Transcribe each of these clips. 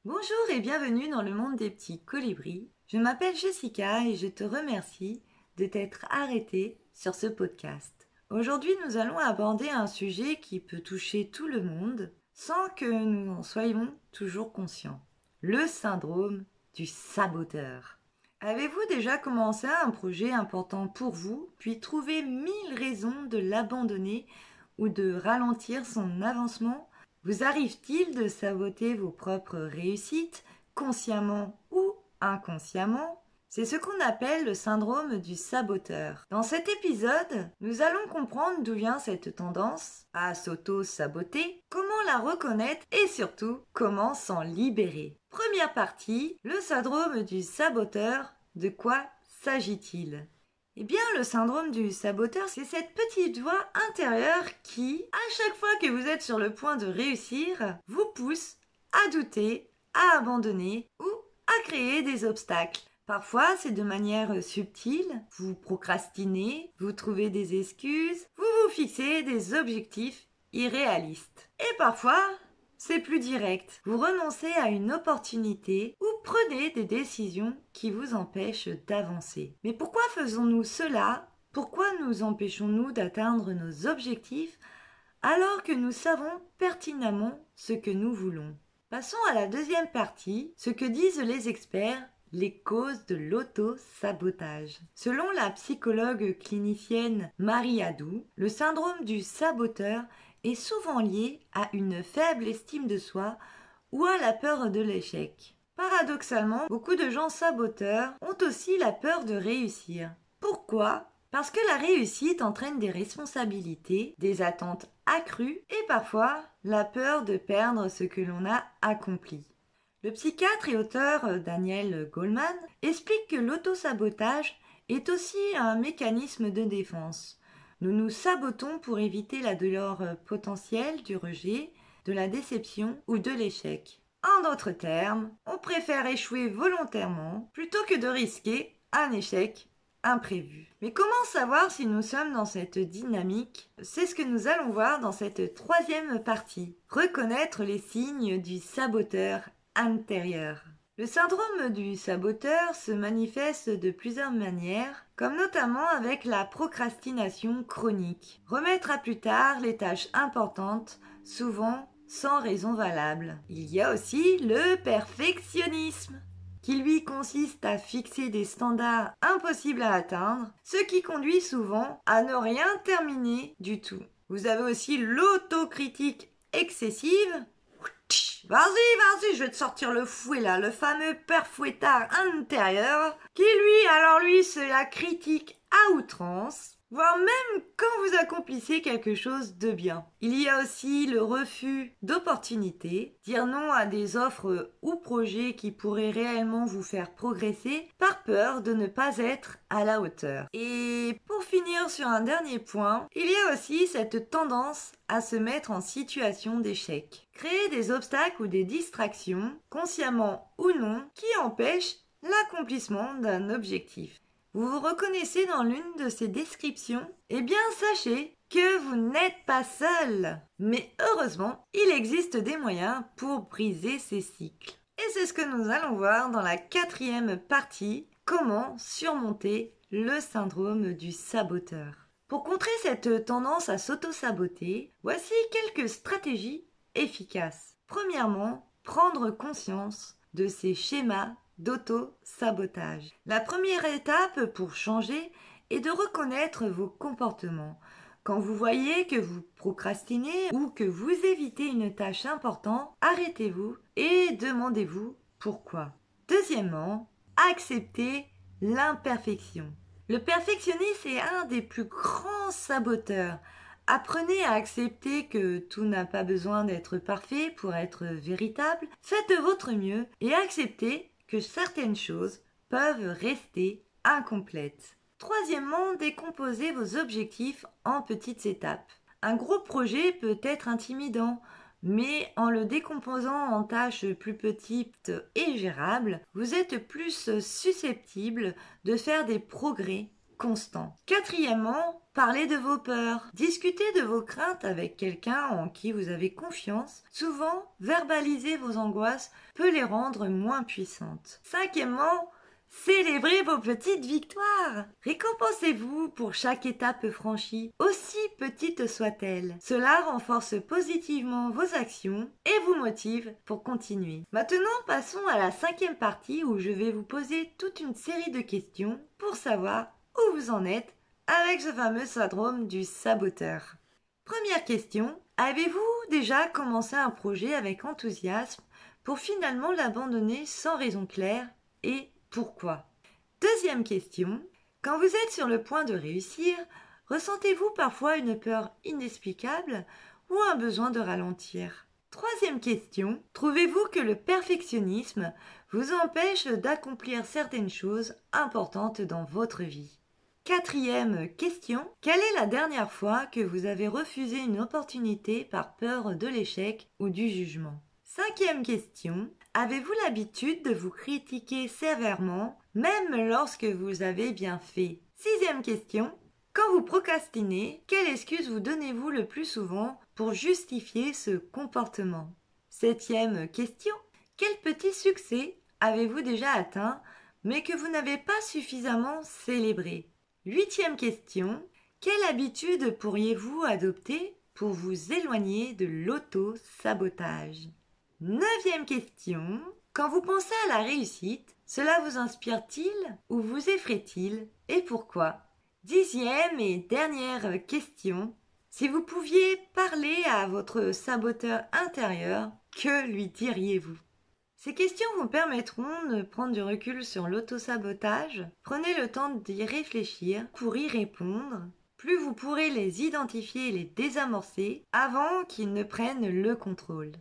Bonjour et bienvenue dans le monde des petits colibris. Je m'appelle Jessica et je te remercie de t'être arrêtée sur ce podcast. Aujourd'hui, nous allons aborder un sujet qui peut toucher tout le monde sans que nous en soyons toujours conscients. Le syndrome du saboteur. Avez-vous déjà commencé un projet important pour vous, puis trouvé 1000 raisons de l'abandonner ou de ralentir son avancement ? Vous arrive-t-il de saboter vos propres réussites, consciemment ou inconsciemment ? C'est ce qu'on appelle le syndrome du saboteur. Dans cet épisode, nous allons comprendre d'où vient cette tendance à s'auto-saboter, comment la reconnaître et surtout comment s'en libérer. Première partie, le syndrome du saboteur. De quoi s'agit-il ? Eh bien, le syndrome du saboteur, c'est cette petite voix intérieure qui, à chaque fois que vous êtes sur le point de réussir, vous pousse à douter, à abandonner ou à créer des obstacles. Parfois, c'est de manière subtile, vous procrastinez, vous trouvez des excuses, vous vous fixez des objectifs irréalistes. Et parfois, c'est plus direct. Vous renoncez à une opportunité ou prenez des décisions qui vous empêchent d'avancer. Mais pourquoi faisons-nous cela ? Pourquoi nous empêchons-nous d'atteindre nos objectifs alors que nous savons pertinemment ce que nous voulons ? Passons à la deuxième partie, ce que disent les experts, les causes de l'auto-sabotage. Selon la psychologue clinicienne Marie Adou, le syndrome du saboteur est souvent lié à une faible estime de soi ou à la peur de l'échec. Paradoxalement, beaucoup de gens saboteurs ont aussi la peur de réussir. Pourquoi ? Parce que la réussite entraîne des responsabilités, des attentes accrues et parfois la peur de perdre ce que l'on a accompli. Le psychiatre et auteur Daniel Goleman explique que l'autosabotage est aussi un mécanisme de défense. Nous nous sabotons pour éviter la douleur potentielle du rejet, de la déception ou de l'échec. En d'autres termes, on préfère échouer volontairement plutôt que de risquer un échec imprévu. Mais comment savoir si nous sommes dans cette dynamique ? C'est ce que nous allons voir dans cette troisième partie. Reconnaître les signes du saboteur intérieur. Le syndrome du saboteur se manifeste de plusieurs manières, comme notamment avec la procrastination chronique. Remettre à plus tard les tâches importantes, souvent sans raison valable. Il y a aussi le perfectionnisme, qui lui consiste à fixer des standards impossibles à atteindre, ce qui conduit souvent à ne rien terminer du tout. Vous avez aussi l'autocritique excessive. Vas-y, je vais te sortir le fouet là, le fameux père fouettard intérieur, qui lui, c'est la critique à outrance, voire même quand vous accomplissez quelque chose de bien. Il y a aussi le refus d'opportunités, dire non à des offres ou projets qui pourraient réellement vous faire progresser par peur de ne pas être à la hauteur. Et pour finir sur un dernier point, il y a aussi cette tendance à se mettre en situation d'échec. Créer des obstacles ou des distractions, consciemment ou non, qui empêchent l'accomplissement d'un objectif. Vous vous reconnaissez dans l'une de ces descriptions ? Eh bien, sachez que vous n'êtes pas seul. Mais heureusement, il existe des moyens pour briser ces cycles. Et c'est ce que nous allons voir dans la quatrième partie, comment surmonter le syndrome du saboteur. Pour contrer cette tendance à s'auto-saboter, voici quelques stratégies efficaces. Premièrement, prendre conscience de ces schémas d'auto-sabotage. La première étape pour changer est de reconnaître vos comportements. Quand vous voyez que vous procrastinez ou que vous évitez une tâche importante, arrêtez-vous et demandez-vous pourquoi. Deuxièmement, acceptez l'imperfection. Le perfectionnisme est un des plus grands saboteurs. Apprenez à accepter que tout n'a pas besoin d'être parfait pour être véritable. Faites de votre mieux et acceptez que certaines choses peuvent rester incomplètes. Troisièmement, décomposez vos objectifs en petites étapes. Un gros projet peut être intimidant, mais en le décomposant en tâches plus petites et gérables, vous êtes plus susceptible de faire des progrès constant. Quatrièmement, parlez de vos peurs. Discutez de vos craintes avec quelqu'un en qui vous avez confiance. Souvent, verbaliser vos angoisses peut les rendre moins puissantes. Cinquièmement, célébrez vos petites victoires. Récompensez-vous pour chaque étape franchie, aussi petite soit-elle. Cela renforce positivement vos actions et vous motive pour continuer. Maintenant, passons à la cinquième partie où je vais vous poser toute une série de questions pour savoir où vous en êtes avec ce fameux syndrome du saboteur. Première question, avez-vous déjà commencé un projet avec enthousiasme pour finalement l'abandonner sans raison claire et pourquoi? Deuxième question, quand vous êtes sur le point de réussir, ressentez-vous parfois une peur inexplicable ou un besoin de ralentir? Troisième question, trouvez-vous que le perfectionnisme vous empêche d'accomplir certaines choses importantes dans votre vie? Quatrième question, quelle est la dernière fois que vous avez refusé une opportunité par peur de l'échec ou du jugement? Cinquième question, avez-vous l'habitude de vous critiquer sévèrement, même lorsque vous avez bien fait? Sixième question, quand vous procrastinez, quelle excuse vous donnez-vous le plus souvent pour justifier ce comportement? Septième question, quel petit succès avez-vous déjà atteint, mais que vous n'avez pas suffisamment célébré? Huitième question, quelle habitude pourriez-vous adopter pour vous éloigner de l'auto-sabotage? Neuvième question, quand vous pensez à la réussite, cela vous inspire-t-il ou vous effraie-t-il et pourquoi? Dixième et dernière question, si vous pouviez parler à votre saboteur intérieur, que lui diriez-vous? Ces questions vous permettront de prendre du recul sur l'autosabotage. Prenez le temps d'y réfléchir pour y répondre. Plus vous pourrez les identifier et les désamorcer avant qu'ils ne prennent le contrôle.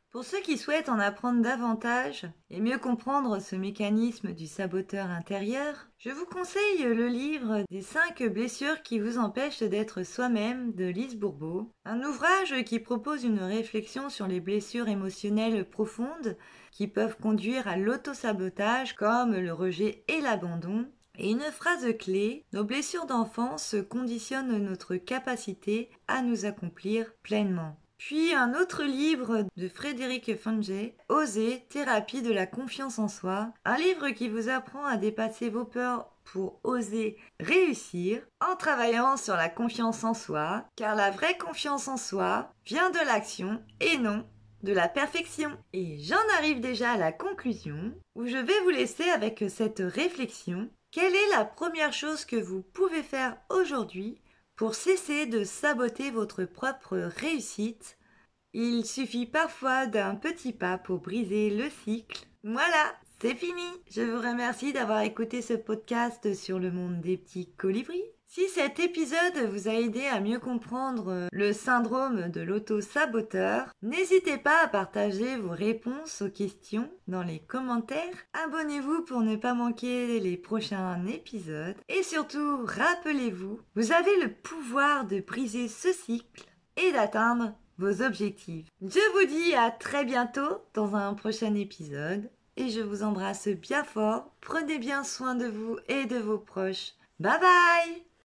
Pour ceux qui souhaitent en apprendre davantage et mieux comprendre ce mécanisme du saboteur intérieur, je vous conseille le livre des 5 blessures qui vous empêchent d'être soi-même de Lise Bourbeau, un ouvrage qui propose une réflexion sur les blessures émotionnelles profondes qui peuvent conduire à l'autosabotage comme le rejet et l'abandon. Et une phrase clé, nos blessures d'enfance conditionnent notre capacité à nous accomplir pleinement. Puis un autre livre de Frédéric Fangé, Oser, thérapie de la confiance en soi, un livre qui vous apprend à dépasser vos peurs pour oser réussir en travaillant sur la confiance en soi, car la vraie confiance en soi vient de l'action et non de la perfection. Et j'en arrive déjà à la conclusion, où je vais vous laisser avec cette réflexion. Quelle est la première chose que vous pouvez faire aujourd'hui pour cesser de saboter votre propre réussite? Il suffit parfois d'un petit pas pour briser le cycle. Voilà, c'est fini. Je vous remercie d'avoir écouté ce podcast sur le monde des petits colibris. Si cet épisode vous a aidé à mieux comprendre le syndrome de l'auto-saboteur, n'hésitez pas à partager vos réponses aux questions dans les commentaires. Abonnez-vous pour ne pas manquer les prochains épisodes. Et surtout, rappelez-vous, vous avez le pouvoir de briser ce cycle et d'atteindre vos objectifs. Je vous dis à très bientôt dans un prochain épisode et je vous embrasse bien fort. Prenez bien soin de vous et de vos proches. Bye bye!